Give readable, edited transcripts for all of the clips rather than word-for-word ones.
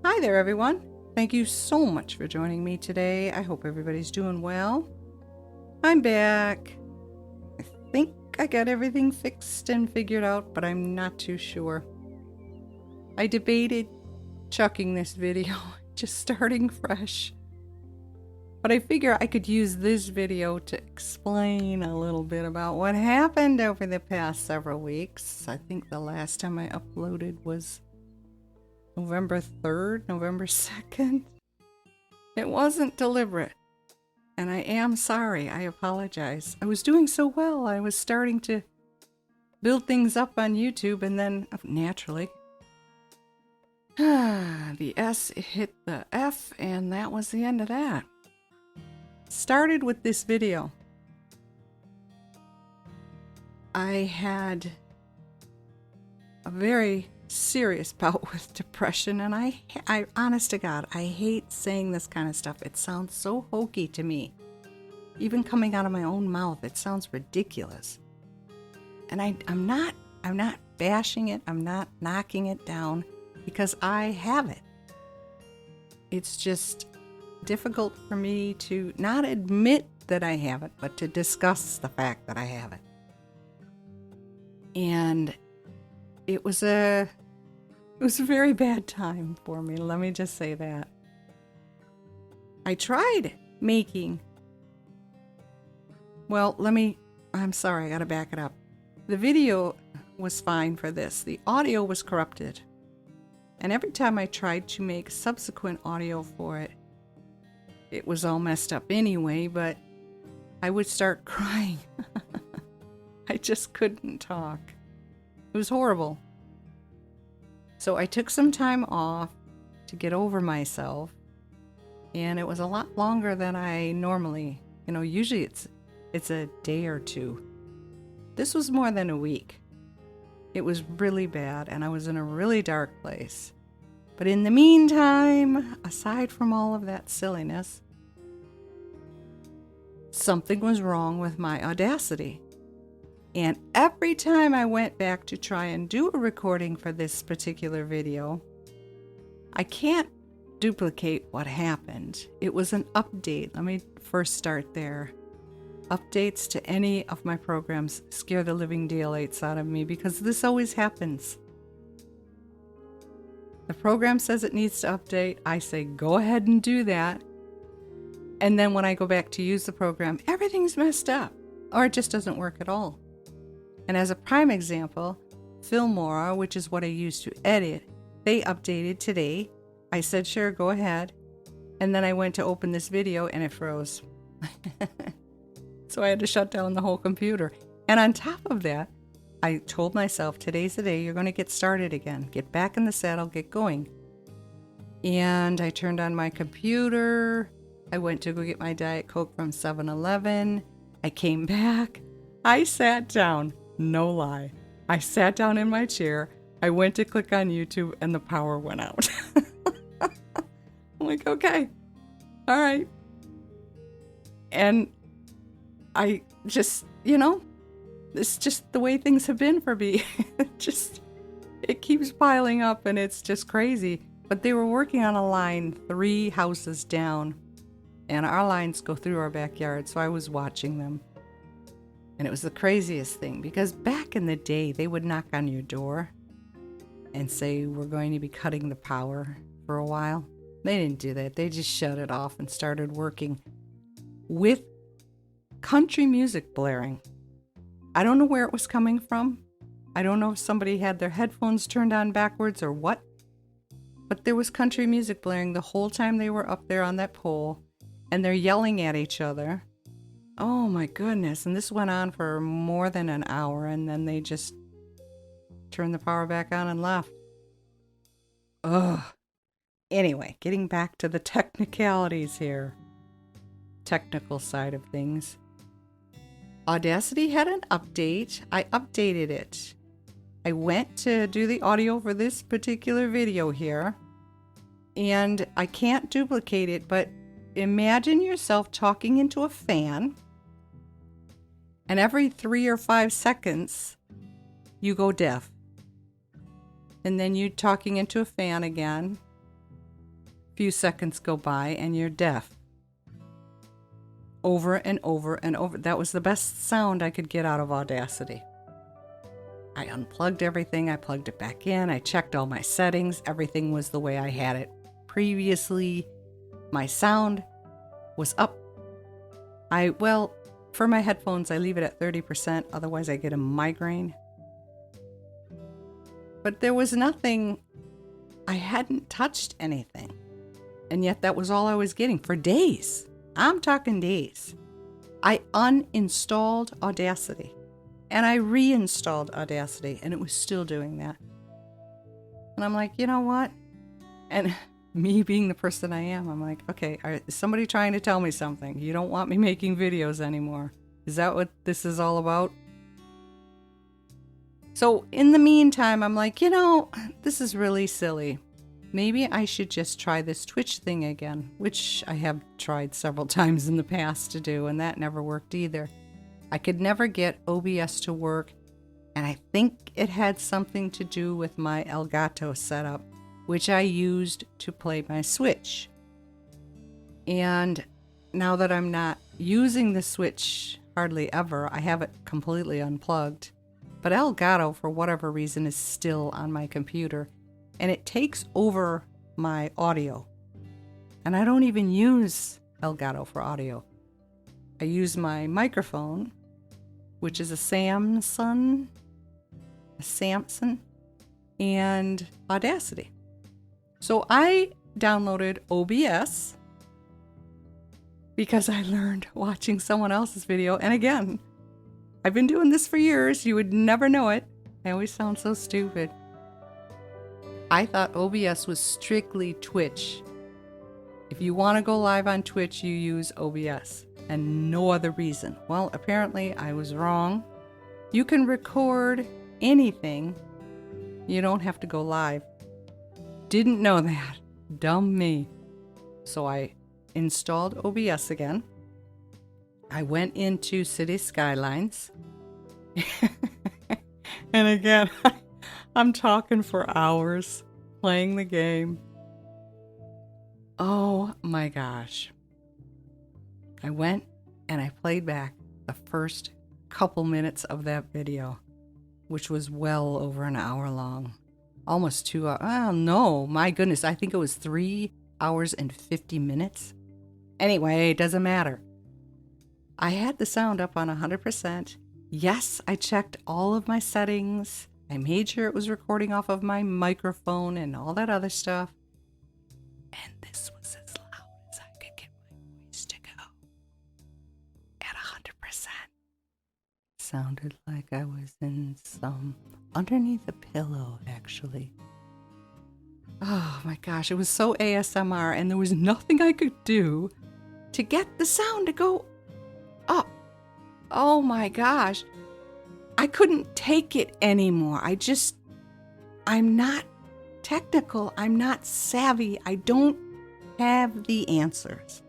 Hi there, everyone. Thank you so much for joining me today. I hope everybody's doing well. I'm back. I think I got everything fixed and figured out, but I'm not too sure. I debated chucking this video, just starting fresh. But I figure I could use this video to explain a little bit about what happened over the past several weeks. I think the last time I uploaded was November 3rd, November 2nd. It wasn't deliberate, and I am sorry. I apologize. I was doing so well. I was starting to build things up on YouTube, and then, naturally, the S hit the F, and that was the end of that. Started with this video. I had a very serious bout with depression, and I honest to God, I hate saying this kind of stuff. It sounds so hokey to me. Even coming out of my own mouth, it sounds ridiculous. And I'm not bashing it. I'm not knocking it down because I have it. It's just difficult for me to not admit that I have it, but to discuss the fact that I have it. And it was a very bad time for me. Let me just say that. I tried making. I'm sorry, I gotta back it up. The video was fine for this. The audio was corrupted. And every time I tried to make subsequent audio for it, it was all messed up anyway, but I would start crying. I just couldn't talk. It was horrible. So I took some time off to get over myself, and it was a lot longer than I normally, usually it's a day or two. This was more than a week. It was really bad, and I was in a really dark place. But in the meantime, aside from all of that silliness, something was wrong with my Audacity. And every time I went back to try and do a recording for this particular video, I can't duplicate what happened. It was an update. Let me first start there. Updates to any of my programs scare the living daylights out of me because this always happens. The program says it needs to update. I say, go ahead and do that. And then when I go back to use the program, everything's messed up, or it just doesn't work at all. And as a prime example, Filmora, which is what I use to edit, they updated today. I said, sure, go ahead. And then I went to open this video and it froze. So I had to shut down the whole computer. And on top of that, I told myself, today's the day you're going to get started again. Get back in the saddle, get going. And I turned on my computer. I went to go get my Diet Coke from 7-Eleven. I came back. I sat down. No lie. I sat down in my chair. I went to click on YouTube and the power went out. I'm like, okay. All right. And I just, it's just the way things have been for me. It keeps piling up and it's just crazy. But they were working on a line 3 houses down. And our lines go through our backyard, so I was watching them. And it was the craziest thing, because back in the day, they would knock on your door and say, we're going to be cutting the power for a while. They didn't do that. They just shut it off and started working with country music blaring. I don't know where it was coming from. I don't know if somebody had their headphones turned on backwards or what. But there was country music blaring the whole time they were up there on that pole. And they're yelling at each other. Oh my goodness. And this went on for more than an hour, and then they just turned the power back on and left. Ugh. Anyway, getting back to the technicalities here. Technical side of things. Audacity had an update. I updated it. I went to do the audio for this particular video here, and I can't duplicate it, but imagine yourself talking into a fan, and every 3 or 5 seconds, you go deaf. And then you talking into a fan again, few seconds go by and you're deaf. Over and over and over. That was the best sound I could get out of Audacity. I unplugged everything. I plugged it back in. I checked all my settings. Everything was the way I had it previously. My sound was up. For my headphones, I leave it at 30%. Otherwise, I get a migraine. But there was nothing. I hadn't touched anything. And yet that was all I was getting for days. I'm talking days. I uninstalled Audacity. And I reinstalled Audacity. And it was still doing that. And I'm like, you know what? And me being the person I am, I'm like, okay, is somebody trying to tell me something? You don't want me making videos anymore. Is that what this is all about? So in the meantime, I'm like, this is really silly. Maybe I should just try this Twitch thing again, which I have tried several times in the past to do, and that never worked either. I could never get OBS to work, and I think it had something to do with my Elgato setup, which I used to play my Switch. And now that I'm not using the Switch hardly ever, I have it completely unplugged. But Elgato, for whatever reason, is still on my computer, and it takes over my audio. And I don't even use Elgato for audio. I use my microphone, which is a Samsung, and Audacity. So I downloaded OBS because I learned watching someone else's video. And again, I've been doing this for years. You would never know it. I always sound so stupid. I thought OBS was strictly Twitch. If you want to go live on Twitch, you use OBS and no other reason. Well, apparently I was wrong. You can record anything. You don't have to go live. Didn't know that. Dumb me. So I installed OBS again. I went into City Skylines. And again, I'm talking for hours playing the game. Oh my gosh. I went and I played back the first couple minutes of that video, which was well over an hour long. Almost 2 hours. Oh no, my goodness. I think it was 3 hours and 50 minutes. Anyway, it doesn't matter. I had the sound up on 100%. Yes, I checked all of my settings. I made sure it was recording off of my microphone and all that other stuff. And this was as loud as I could get my voice to go. At 100%. Sounded like I was in underneath a pillow, actually. Oh my gosh, it was so ASMR, and there was nothing I could do to get the sound to go up. Oh my gosh. I couldn't take it anymore. I'm not technical. I'm not savvy. I don't have the answers.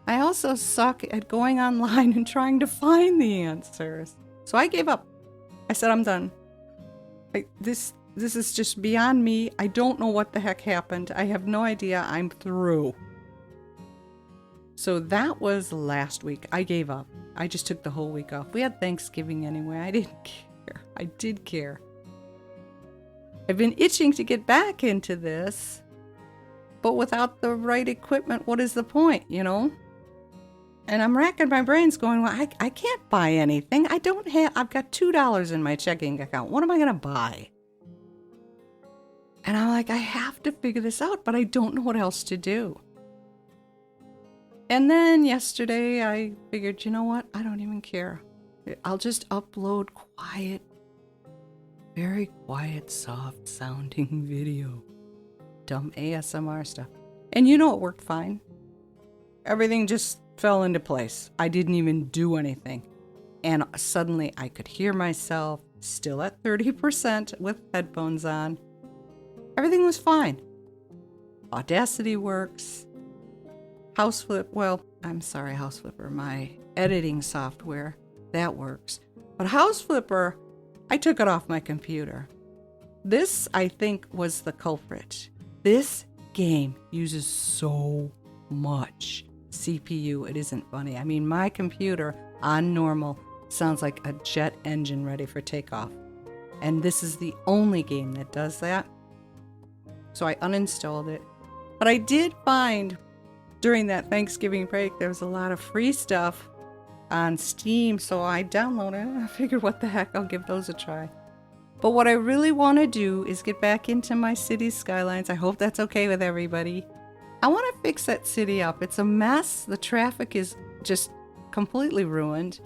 I also suck at going online and trying to find the answers. So I gave up. I said, I'm done. This is just beyond me. I don't know what the heck happened. I have no idea. I'm through. So that was last week. I gave up. I just took the whole week off. We had Thanksgiving anyway. I didn't care. I did care. I've been itching to get back into this, but without the right equipment, what is the point, And I'm racking my brains going, well, I can't buy anything. I've got $2 in my checking account. What am I going to buy? And I'm like, I have to figure this out, but I don't know what else to do. And then yesterday I figured, you know what? I don't even care. I'll just upload quiet, very quiet, soft sounding video. Dumb ASMR stuff. And it worked fine. Everything just fell into place. I didn't even do anything. And suddenly I could hear myself still at 30% with headphones on. Everything was fine. Audacity works. Houseflipper, my editing software, that works. But Houseflipper, I took it off my computer. This, I think, was the culprit. This game uses so much CPU. It isn't funny. I mean, my computer on normal sounds like a jet engine ready for takeoff. And this is the only game that does that. So I uninstalled it. But I did find during that Thanksgiving break, there was a lot of free stuff on Steam. So I downloaded it. I figured, what the heck, I'll give those a try. But what I really want to do is get back into my city skylines. I hope that's okay with everybody. I want to fix that city up. It's a mess. The traffic is just completely ruined.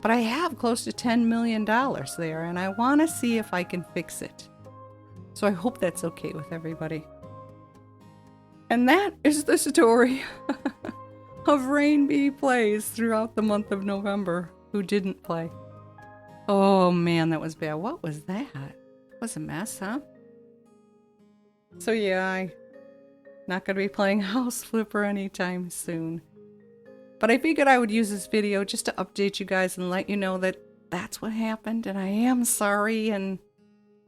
But I have close to $10 million there, and I want to see if I can fix it. So I hope that's okay with everybody. And that is the story of Rainbee Plays throughout the month of November. Who didn't play? Oh man, that was bad. What was that? It was a mess, huh? So yeah, I'm not going to be playing House Flipper anytime soon. But I figured I would use this video just to update you guys and let you know that that's what happened, and I am sorry, and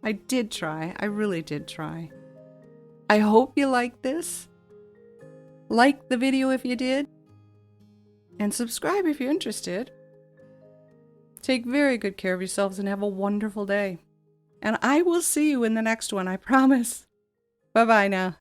I did try. I really did try. I hope you liked this. Like the video if you did. And subscribe if you're interested. Take very good care of yourselves and have a wonderful day. And I will see you in the next one, I promise. Bye-bye now.